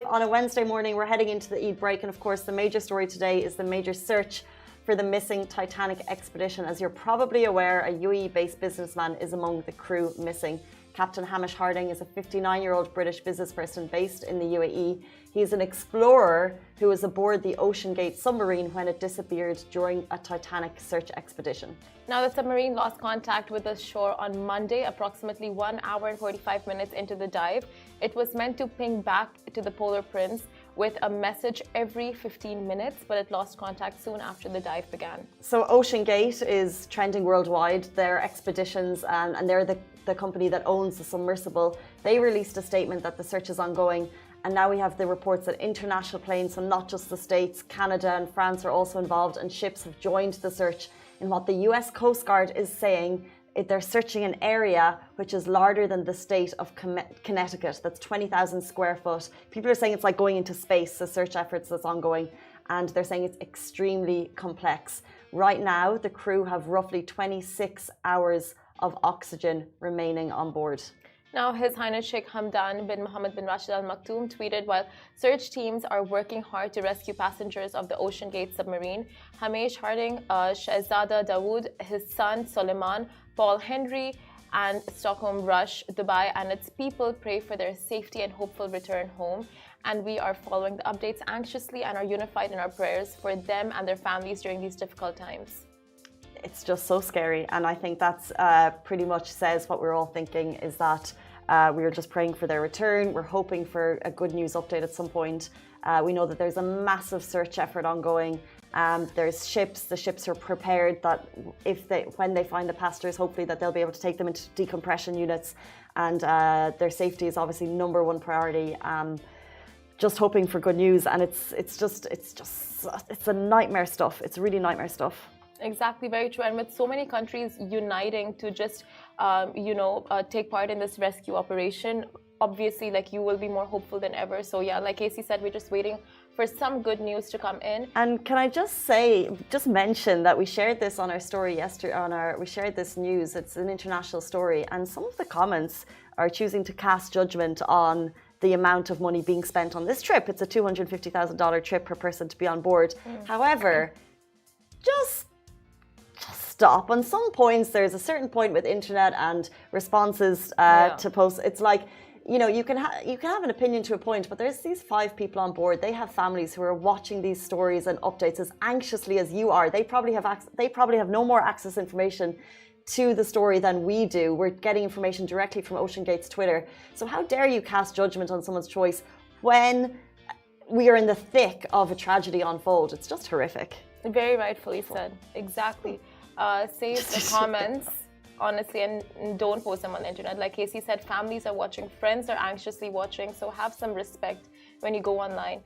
on a Wednesday morning. We're heading into the Eid break, and of course the major story today is the major search for the missing Titanic expedition. As you're probably aware, a UAE-based businessman is among the crew missing. Captain Hamish Harding is a 59-year-old British businessperson based in the UAE. He is an explorer who was aboard the Ocean Gate submarine when it disappeared during a Titanic search expedition. Now, the submarine lost contact with the shore on Monday, approximately 1 hour and 45 minutes into the dive. It was meant to ping back to the Polar Prince with a message every 15 minutes, but it lost contact soon after the dive began. So Ocean Gate is trending worldwide. Their expeditions, and they're the company that owns the submersible. They released a statement that the search is ongoing. And now we have the reports that international planes, so not just the States, Canada and France are also involved, and ships have joined the search in what the US Coast Guard is saying. They're searching an area which is larger than the state of Connecticut. That's 20,000 square foot. People are saying it's like going into space, the search efforts that's ongoing. And they're saying it's extremely complex. Right now, the crew have roughly 26 hours of oxygen remaining on board. Now, His Highness Sheikh Hamdan bin Mohammed bin Rashid Al Maktoum tweeted, while search teams are working hard to rescue passengers of the Ocean Gate submarine, Hamish Harding, Shahzada Dawood, his son Suleiman, Paul Henry, and Stockholm Rush, Dubai, and its people pray for their safety and hopeful return home. And we are following the updates anxiously and are unified in our prayers for them and their families during these difficult times. It's just so scary, and I think that's pretty much says what we're all thinking, is that we are just praying for their return. We're hoping for a good news update at some point. We know that there's a massive search effort ongoing. There's ships. The ships are prepared that when they find the passengers, hopefully that they'll be able to take them into decompression units, and their safety is obviously #1 priority. Just hoping for good news, and it's a nightmare stuff. It's really nightmare stuff. Exactly, very true. And with so many countries uniting to just, take part in this rescue operation, obviously, like, you will be more hopeful than ever. So yeah, like Casey said, we're just waiting for some good news to come in. And can I just mention that we shared this on our story yesterday. We shared this news. It's an international story, and some of the comments are choosing to cast judgment on the amount of money being spent on this trip. It's a $250,000 trip per person to be on board. However, just stop. On some points, there's a certain point with internet and responses to posts. It's like, you can have an opinion to a point, but there's these 5 people on board. They have families who are watching these stories and updates as anxiously as you are. They probably have no more access information to the story than we do. We're getting information directly from Ocean Gate's Twitter. So how dare you cast judgment on someone's choice when we are in the thick of a tragedy unfold? It's just horrific. Very rightfully said. Exactly. Save the comments, honestly, and don't post them on the internet. Like Casey said, families are watching, friends are anxiously watching, so have some respect when you go online.